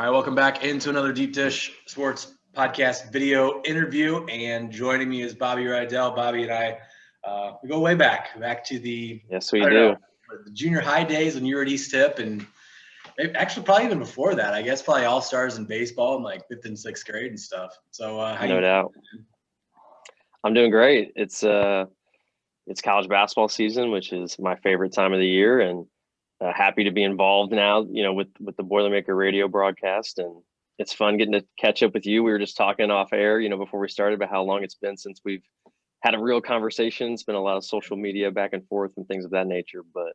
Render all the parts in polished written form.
All right, welcome back into another Deep Dish Sports Podcast video interview. And joining me is Bobby Riddell. Bobby and I, we go way back to the the junior high days when you were at East Tip, and actually probably even before that. I guess probably all-stars in baseball in like 5th and 6th grade and stuff. So no doubt. I'm doing great. It's college basketball season, which is my favorite time of the year, and happy to be involved now, with the Boilermaker Radio broadcast, and it's fun getting to catch up with you. We were just talking off air, before we started about how long it's been since we've had a real conversation. It's been a lot of social media back and forth and things of that nature, but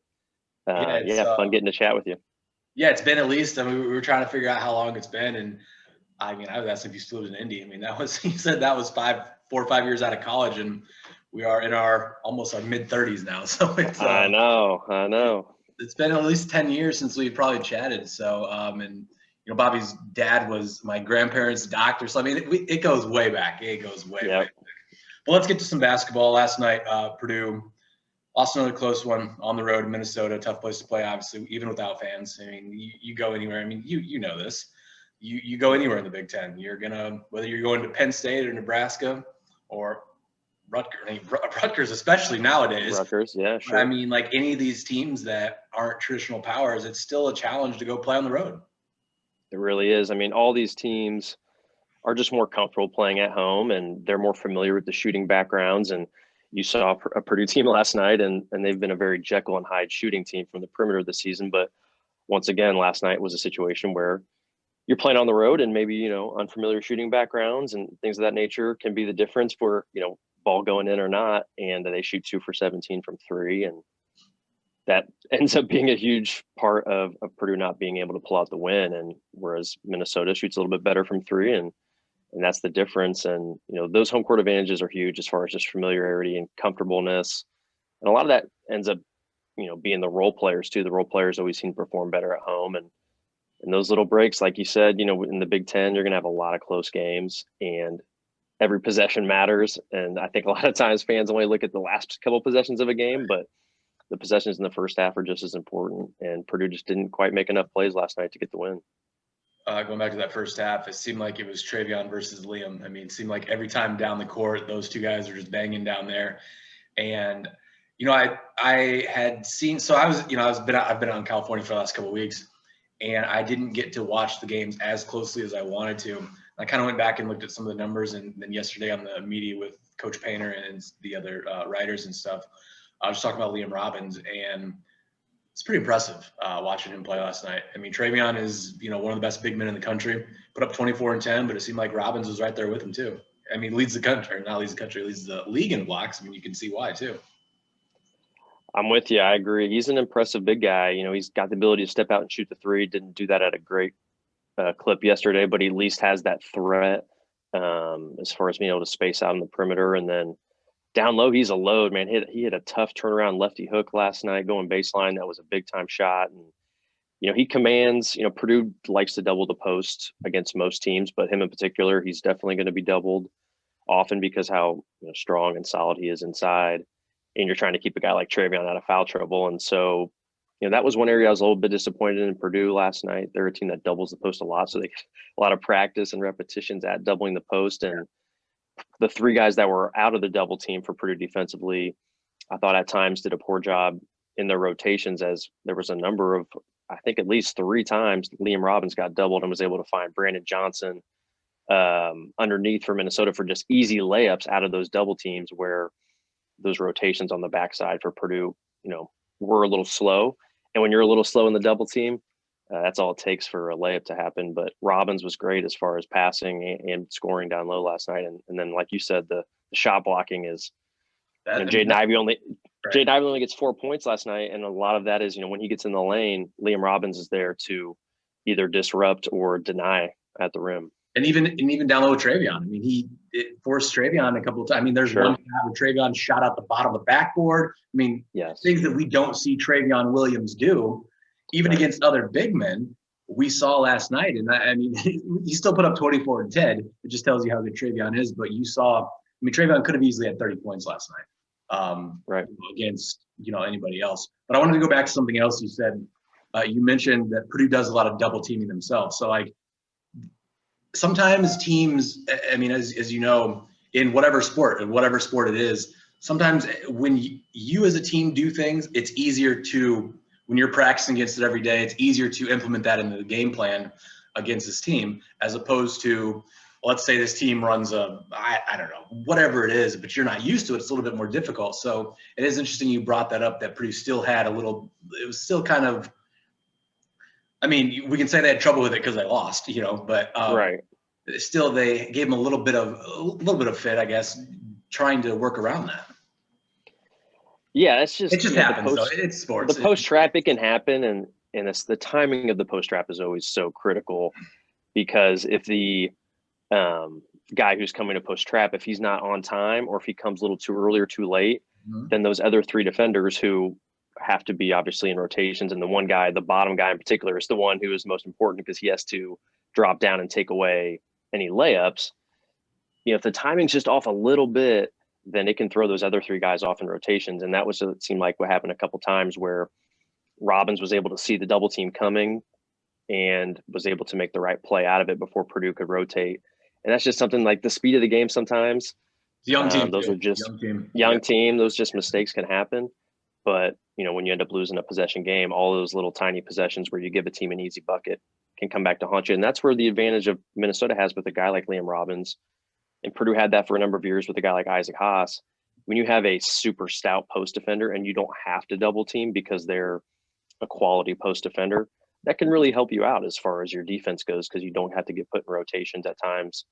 fun getting to chat with you. Yeah, it's been at least. I mean, we were trying to figure out how long it's been, and I was asking if you still lived in Indy. I mean, you said that was 4 or 5 years out of college, and we are in almost our mid-30s now. So it's I know. It's been at least 10 years since we probably chatted. So, Bobby's dad was my grandparents' doctor. So, I mean, it goes way back. It goes way back. But let's get to some basketball. Last night, Purdue lost another close one on the road in Minnesota. Tough place to play, obviously, even without fans. I mean, you go anywhere. I mean, you know this. You go anywhere in the Big Ten. Whether you're going to Penn State or Nebraska or Rutgers, especially nowadays. Rutgers, yeah, sure. I mean, like any of these teams that aren't traditional powers, it's still a challenge to go play on the road. It really is. I mean, all these teams are just more comfortable playing at home, and they're more familiar with the shooting backgrounds. And you saw a Purdue team last night, and they've been a very Jekyll and Hyde shooting team from the perimeter of the season. But once again, last night was a situation where you're playing on the road, and maybe, unfamiliar shooting backgrounds and things of that nature can be the difference for, ball going in or not, and they shoot 2 for 17 from 3, and that ends up being a huge part of Purdue not being able to pull out the win. And whereas Minnesota shoots a little bit better from 3, and that's the difference. And those home court advantages are huge as far as just familiarity and comfortableness, and a lot of that ends up being the role players too. The role players always seem to perform better at home, and those little breaks, like you said, in the Big Ten, you're gonna have a lot of close games, and every possession matters. And I think a lot of times fans only look at the last couple of possessions of a game, but the possessions in the first half are just as important. And Purdue just didn't quite make enough plays last night to get the win. Going back to that first half, it seemed like it was Travion versus Liam. I mean, it seemed like every time down the court, those two guys are just banging down there. And, I had seen, so I've been out in California for the last couple of weeks, and I didn't get to watch the games as closely as I wanted to. I kind of went back and looked at some of the numbers, and then yesterday on the media with Coach Painter and the other writers and stuff, I was talking about Liam Robbins, and it's pretty impressive watching him play last night. I mean, Travion is, one of the best big men in the country, put up 24 and 10, but it seemed like Robbins was right there with him too. I mean, leads the league in blocks. I mean, you can see why too. I'm with you. I agree. He's an impressive big guy. He's got the ability to step out and shoot the 3. Didn't do that at a great clip yesterday, but he at least has that threat as far as being able to space out on the perimeter. And then down low, he's a load, man. He hit a tough turnaround lefty hook last night going baseline. That was a big time shot. And he commands, Purdue likes to double the post against most teams, but him in particular, he's definitely going to be doubled often because how strong and solid he is inside. And you're trying to keep a guy like Travion out of foul trouble. And so that was one area I was a little bit disappointed in Purdue last night. They're a team that doubles the post a lot, so they get a lot of practice and repetitions at doubling the post. And the 3 guys that were out of the double team for Purdue defensively, I thought at times did a poor job in their rotations, as there was a number of, I think at least 3 times, Liam Robbins got doubled and was able to find Brandon Johnson underneath for Minnesota for just easy layups out of those double teams, where those rotations on the backside for Purdue, were a little slow. And when you're a little slow in the double team, that's all it takes for a layup to happen. But Robbins was great as far as passing and scoring down low last night. And then, like you said, the shot blocking is Jaden Ivey only gets 4 points last night. And a lot of that is, when he gets in the lane, Liam Robbins is there to either disrupt or deny at the rim. And even down low with Travion. I mean, it forced Travion a couple of times. I mean, there's one shot where Travion shot out the bottom of the backboard. I mean, things that we don't see Travion Williams do, even against other big men, we saw last night. And I mean, he still put up 24 and 10. It just tells you how good Travion is. But you saw, Travion could have easily had 30 points last night against, anybody else. But I wanted to go back to something else you said. You mentioned that Purdue does a lot of double teaming themselves. So, sometimes teams, I mean, as you know, in whatever sport it is, sometimes when you as a team do things, it's easier to, when you're practicing against it every day, it's easier to implement that into the game plan against this team, as opposed to, let's say this team runs I don't know, whatever it is, but you're not used to it. It's a little bit more difficult. So it is interesting you brought that up, that Purdue still had it was still kind of, I mean, we can say they had trouble with it because they lost, but Right. still they gave them a little bit of fit, I guess, trying to work around that. Yeah, it's just, it just happens though. It's sports. The post trap, it can happen, and it's the timing of the post trap is always so critical, because if the guy who's coming to post trap, if he's not on time, or if he comes a little too early or too late, then those other three defenders who have to be obviously in rotations, and the one guy, the bottom guy in particular, is the one who is most important because he has to drop down and take away any layups. If the timing's just off a little bit, then it can throw those other three guys off in rotations. And that it seemed like what happened a couple times, where Robbins was able to see the double team coming and was able to make the right play out of it before Purdue could rotate. And that's just something, like the speed of the game sometimes. Young team. Those are just young team. Those just mistakes can happen. But, when you end up losing a possession game, all those little tiny possessions where you give a team an easy bucket can come back to haunt you. And that's where the advantage of Minnesota has with a guy like Liam Robbins. And Purdue had that for a number of years with a guy like Isaac Haas. When you have a super stout post defender and you don't have to double team because they're a quality post defender, that can really help you out as far as your defense goes, because you don't have to get put in rotations at times.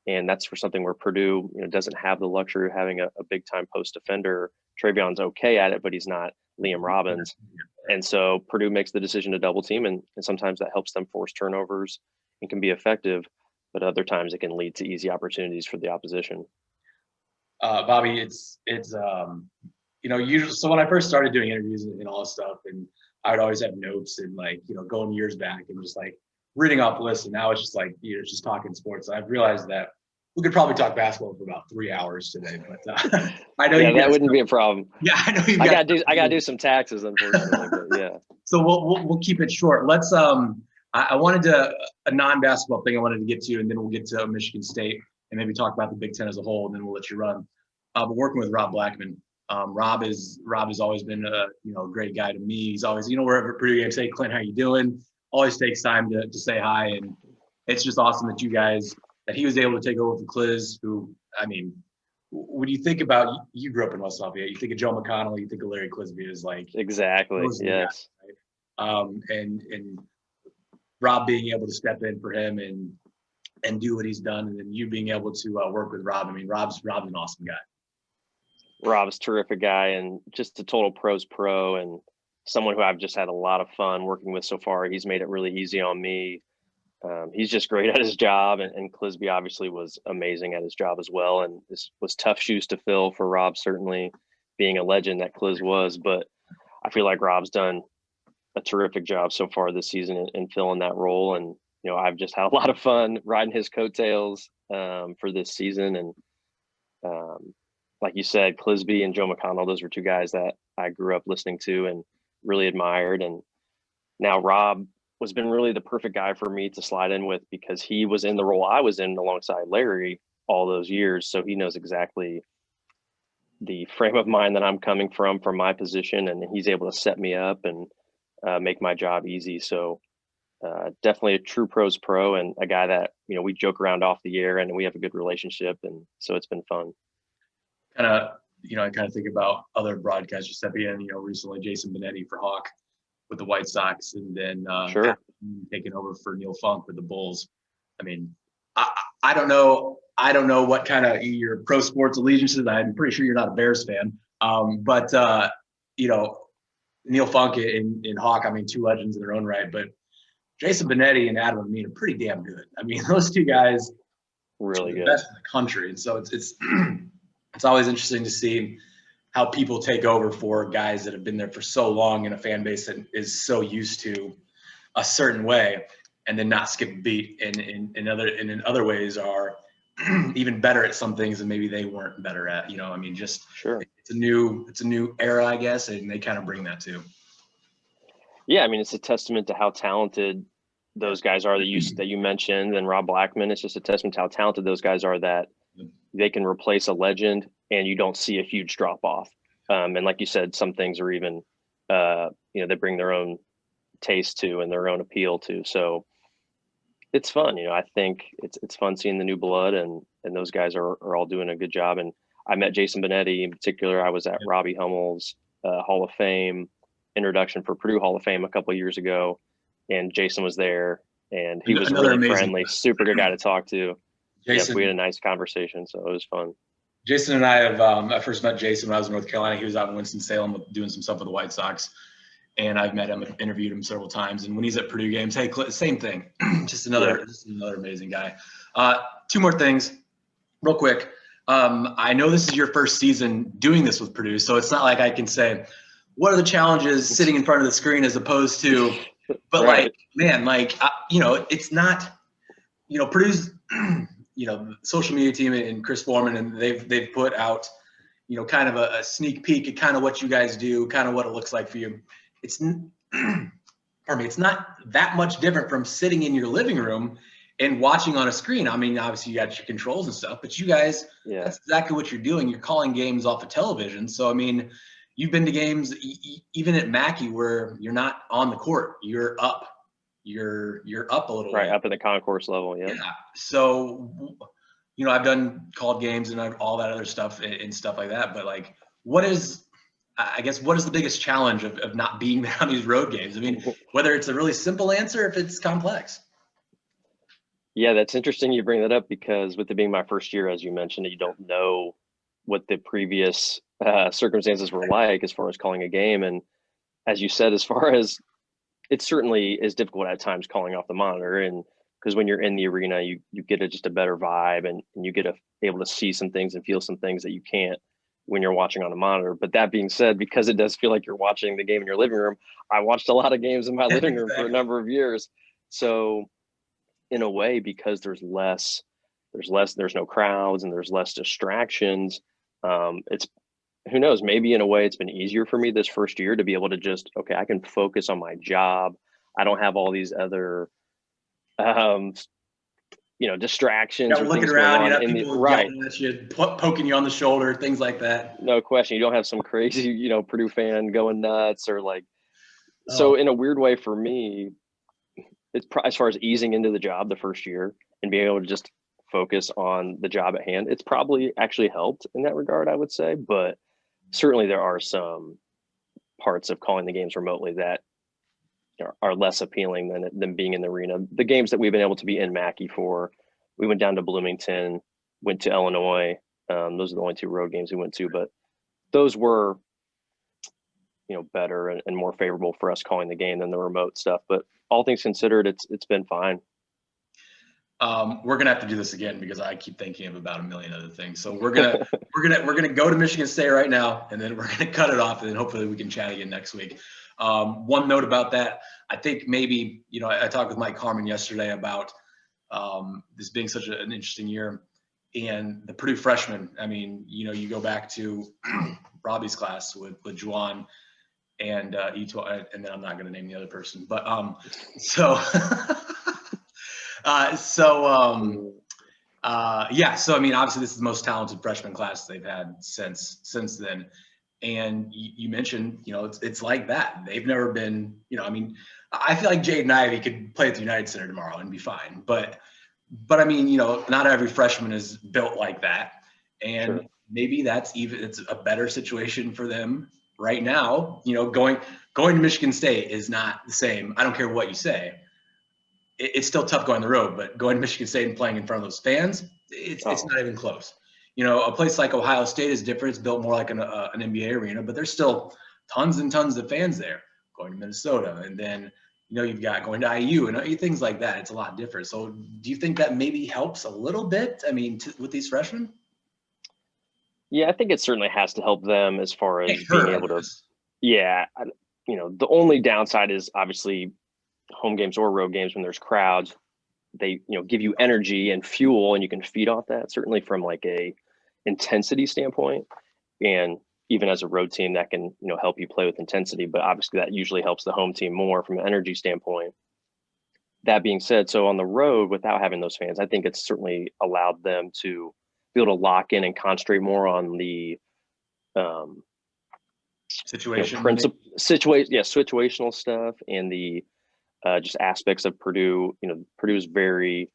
And that's for something where Purdue, doesn't have the luxury of having a big time post defender. Travion's okay at it, but he's not Liam Robbins. And so Purdue makes the decision to double team, and sometimes that helps them force turnovers and can be effective, but other times it can lead to easy opportunities for the opposition. Bobby, it's usually, so when I first started doing interviews and all this stuff, and I would always have notes and going years back and just reading off lists, and now it's just just talking sports. And I've realized that we could probably talk basketball for about 3 hours today, but I know that wouldn't be a problem. Yeah, I know I gotta do some taxes, unfortunately, but yeah. So we'll keep it short. Let's I wanted a non-basketball thing I wanted to get to, and then we'll get to Michigan State and maybe talk about the Big Ten as a whole, and then we'll let you run. But working with Rob Blackman, Rob has always been a great guy to me. He's always, wherever Purdue games, say, Clint, how you doing? Always takes time to say hi, and it's just awesome that he was able to take over for Cliz, who, I mean, when you think about, you grew up in West Lafayette, you think of Joe McConnell, you think of Larry Clisby as exactly, yes. Guys, right? And Rob being able to step in for him and do what he's done, and then you being able to work with Rob. I mean, Rob's an awesome guy. Rob's a terrific guy, and just a total pros pro, and someone who I've just had a lot of fun working with so far. He's made it really easy on me. He's just great at his job, and Clisby obviously was amazing at his job as well. And this was tough shoes to fill for Rob, certainly being a legend that Cliz was, but I feel like Rob's done a terrific job so far this season in filling that role. And, I've just had a lot of fun riding his coattails for this season. And like you said, Clisby and Joe McConnell, those were two guys that I grew up listening to and really admired. And now Rob has been really the perfect guy for me to slide in with, because he was in the role I was in alongside Larry all those years. So he knows exactly the frame of mind that I'm coming from my position, and he's able to set me up and make my job easy. So definitely a true pros pro, and a guy that, we joke around off the air, and we have a good relationship. And so it's been fun. I kind of think about other broadcasters stepping in, recently Jason Benetti for Hawk with the White Sox, and then sure, taking over for Neil Funk with the Bulls. I mean, I don't know what kind of your pro sports allegiance is. I'm pretty sure you're not a Bears fan, but Neil Funk and Hawk, I mean, two legends in their own right. But Jason Benetti and Adam Amin are pretty damn good. I mean, those two guys really are the good, best in the country, and so it's it's always interesting to see how people take over for guys that have been there for so long in a fan base that is so used to a certain way, and then not skip a beat, and in other ways are even better at some things than maybe they weren't better at. I mean, just sure, it's a new era, I guess, and they kind of bring that too. Yeah, I mean, it's a testament to how talented those guys are that you mentioned, and Rob Blackman. It's just a testament to how talented those guys are that they can replace a legend and you don't see a huge drop off. And like you said, some things are even, they bring their own taste to and their own appeal to. So it's fun. I think it's fun seeing the new blood, and those guys are all doing a good job. And I met Jason Benetti in particular. I was at Robbie Hummel's Hall of Fame introduction for Purdue Hall of Fame a couple of years ago, and Jason was there, and he was really friendly, super good guy to talk to. Jason, we had a nice conversation, so it was fun. Jason and I have I first met Jason when I was in North Carolina. He was out in Winston-Salem doing some stuff with the White Sox, and I've met him, interviewed him several times. And when he's at Purdue games, hey, same thing. just another amazing guy. Two more things, real quick. I know this is your first season doing this with Purdue, so it's not like I can say, what are the challenges sitting in front of the screen as opposed to, but right. It's not, Purdue's, social media team and Chris Foreman, and they've put out, kind of a sneak peek at kind of what you guys do, kind of what it looks like for you. It's not that much different from sitting in your living room and watching on a screen. I mean, obviously you got your controls and stuff, but you guys, that's exactly what you're doing. You're calling games off of television. So, I mean, you've been to games even at Mackey where you're not on the court, you're up. You're up a little right bit. Up in the concourse level. Yeah. So, I've done called games and all that other stuff and stuff like that. But like, what is the biggest challenge of not being there on these road games? I mean, whether it's a really simple answer, if it's complex. Yeah, that's interesting you bring that up, because with it being my first year, as you mentioned, you don't know what the previous circumstances were like as far as calling a game. And as you said, as far as it certainly is difficult at times calling off the monitor, and because when you're in the arena, you get just a better vibe, and you get able to see some things and feel some things that you can't when you're watching on a monitor. But that being said, because it does feel like you're watching the game in your living room, I watched a lot of games in my living room for a number of years. So in a way, because there's no crowds and there's less distractions, it's, who knows, maybe in a way it's been easier for me this first year to be able to just, okay, I can focus on my job. I don't have all these other distractions or looking things around, going on you have people yelling at you, poking you on the shoulder, things like that. No question. You don't have some crazy, Purdue fan going nuts or like. So in a weird way for me, it's as far as easing into the job the first year and being able to just focus on the job at hand, it's probably actually helped in that regard, I would say. But certainly there are some parts of calling the games remotely that are less appealing than being in the arena. The games that we've been able to be in Mackey for, we went down to Bloomington, went to Illinois. Those are the only two road games we went to, but those were, better and more favorable for us calling the game than the remote stuff. But all things considered, it's been fine. We're gonna have to do this again because I keep thinking of about a million other things. So we're gonna go to Michigan State right now, and then we're gonna cut it off, and then hopefully we can chat again next week. One note about that, I think maybe I talked with Mike Harmon yesterday about this being such an interesting year, and the Purdue freshmen. I mean, you go back to Robbie's class with Juwan and Ito, and then I'm not gonna name the other person, but So I mean, obviously this is the most talented freshman class they've had since then. And you mentioned, it's like that. They've never been, I mean, I feel like Jaden Ivey could play at the United Center tomorrow and be fine. But I mean, not every freshman is built like that. And maybe it's a better situation for them right now. Going to Michigan State is not the same. I don't care what you say. It's still tough going on the road, but going to Michigan State and playing in front of those fans, it's not even close. A place like Ohio State is different. It's built more like an NBA arena, but there's still tons and tons of fans there. Going to Minnesota, and then you've got going to IU and things like that. It's a lot different. So do you think that maybe helps a little bit? I mean, with these freshmen? Yeah, I think it certainly has to help them as far as being able to. Yeah, the only downside is obviously home games or road games when there's crowds. They give you energy and fuel, and you can feed off that, certainly from like a intensity standpoint, and even as a road team that can help you play with intensity. But obviously that usually helps the home team more from an energy standpoint. that being said, so on the road, without having those fans, I think it's certainly allowed them to be able to lock in and concentrate more on the Situation. situational stuff and the just aspects of Purdue. Purdue is very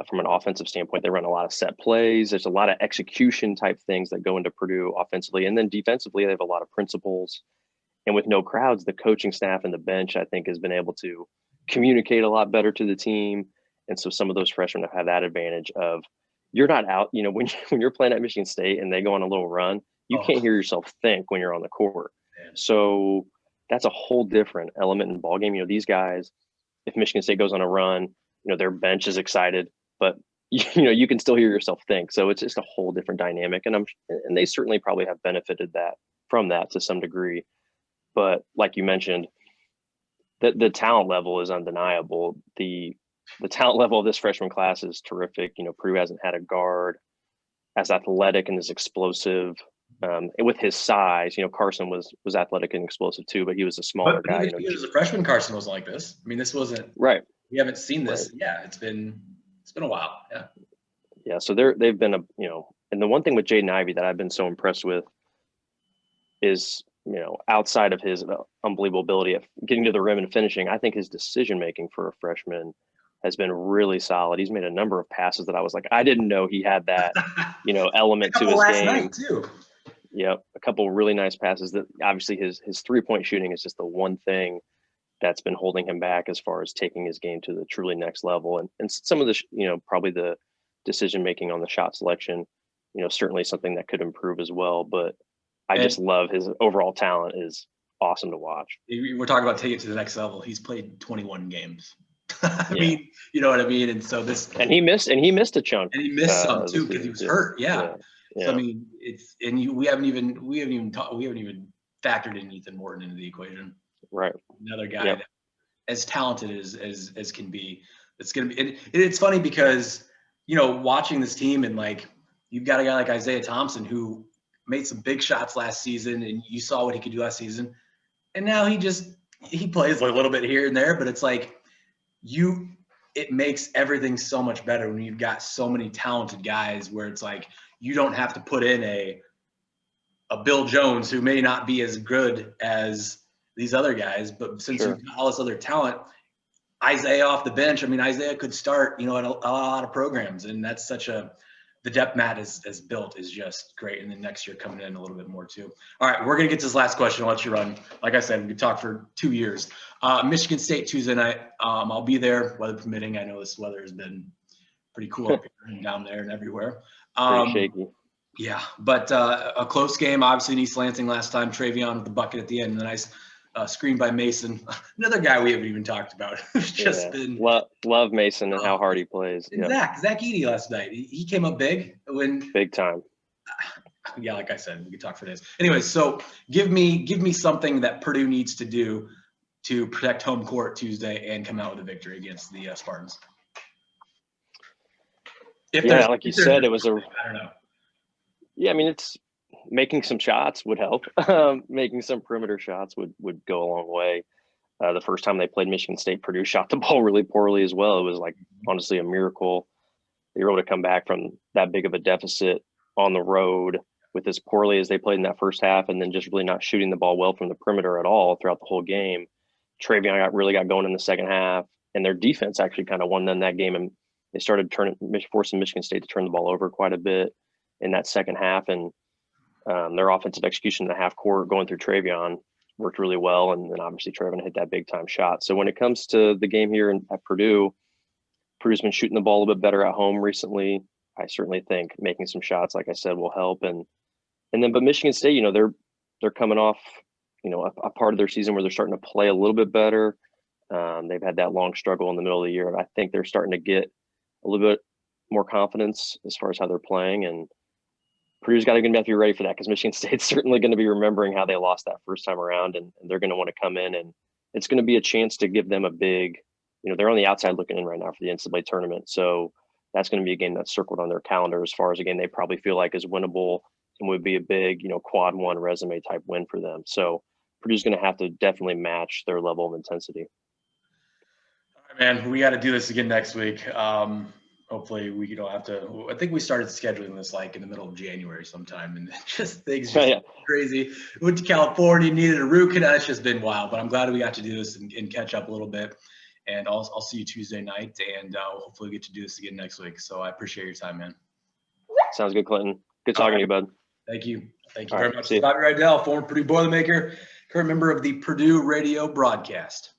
from an offensive standpoint, they run a lot of set plays. There's a lot of execution type things that go into Purdue offensively, and then defensively, they have a lot of principles. And with no crowds, the coaching staff and the bench, I think, has been able to communicate a lot better to the team. And so some of those freshmen have had that advantage of you're not out. When you're playing at Michigan State and they go on a little run, you can't hear yourself think when you're on the court. Man. So that's a whole different element in the ball game. These guys, if Michigan State goes on a run, their bench is excited, but you can still hear yourself think. So it's just a whole different dynamic, and they certainly probably have benefited from that to some degree. But like you mentioned, the talent level is undeniable. The talent level of this freshman class is terrific. Purdue hasn't had a guard as athletic and as explosive. And with his size, Carson was athletic and explosive too, but he was a smaller guy. Even as a freshman, Carson wasn't like this. I mean, this wasn't right. We haven't seen this. Right. Yeah, it's been a while. Yeah. Yeah. So they've been and the one thing with Jaden Ivey that I've been so impressed with is, outside of his unbelievable ability of getting to the rim and finishing, I think his decision making for a freshman has been really solid. He's made a number of passes that I was like, I didn't know he had that, element to his last game. Night too. Yep, a couple of really nice passes. That obviously his 3-point shooting is just the one thing that's been holding him back as far as taking his game to the truly next level. And some of the, probably the decision making on the shot selection, certainly something that could improve as well. But I just love his overall talent is awesome to watch. We're talking about taking it to the next level. He's played 21 games. I mean, you know what I mean? And so and he missed a chunk. And he missed some too because he was hurt. Yeah. So I mean, we haven't even factored in Ethan Morton into the equation. Right. Another guy that, as talented as can be. It's gonna be. And it's funny because watching this team and like you've got a guy like Isaiah Thompson who made some big shots last season, and you saw what he could do last season, and now he plays a little bit here and there, but it's like it makes everything so much better when you've got so many talented guys where it's like you don't have to put in a Bill Jones who may not be as good as these other guys, but since you've got all this other talent, Isaiah off the bench, I mean, Isaiah could start, at a lot of programs, and that's the depth Matt has built is just great. And then next year coming in a little bit more too. All right, we're going to get to this last question. I'll let you run. Like I said, we could talk for 2 years. Michigan State Tuesday night. I'll be there, weather permitting. I know this weather has been pretty cool up here and down there and everywhere. Pretty shaky. Yeah, but a close game, obviously in East Lansing last time. Travion with the bucket at the end. And a nice screen by Mason. Another guy we haven't even talked about. Just been love Mason and how hard he plays. Zach Edey last night. He came up big big time. Yeah, like I said, we could talk for days. Anyway, so give me something that Purdue needs to do to protect home court Tuesday and come out with a victory against the Spartans. Like you said, it was I don't know. Yeah, I mean, it's making some shots would help. Making some perimeter shots would go a long way. The first time they played Michigan State, Purdue shot the ball really poorly as well. It was like honestly a miracle they were able to come back from that big of a deficit on the road with as poorly as they played in that first half, and then just really not shooting the ball well from the perimeter at all throughout the whole game. Travion really got going in the second half, and their defense actually kind of won them that game, and they started forcing Michigan State to turn the ball over quite a bit in that second half, and their offensive execution in the half court going through Travion worked really well, and then obviously Travion hit that big time shot. So when it comes to the game here at Purdue's been shooting the ball a bit better at home recently. I certainly think making some shots, like I said, will help. But Michigan State, they're coming off, a part of their season where they're starting to play a little bit better. They've had that long struggle in the middle of the year, and I think they're starting to get a little bit more confidence as far as how they're playing. And Purdue's got to be ready for that, because Michigan State's certainly going to be remembering how they lost that first time around, and they're going to want to come in, and it's going to be a chance to give them a big, they're on the outside looking in right now for the NCAA tournament. So that's going to be a game that's circled on their calendar as far as a game they probably feel like is winnable and would be a big, quad one resume type win for them. So Purdue's going to have to definitely match their level of intensity. All right, Man, we got to do this again next week. Hopefully we don't have to. I think we started scheduling this like in the middle of January sometime, and things just crazy. Went to California, needed a root canal. It's just been wild, but I'm glad we got to do this and catch up a little bit. And I'll see you Tuesday night, and hopefully we get to do this again next week. So I appreciate your time, man. Sounds good, Clinton. Good talking to you, bud. Thank you. Thank you very much. Bobby Riddell, former Purdue Boilermaker, current member of the Purdue Radio broadcast.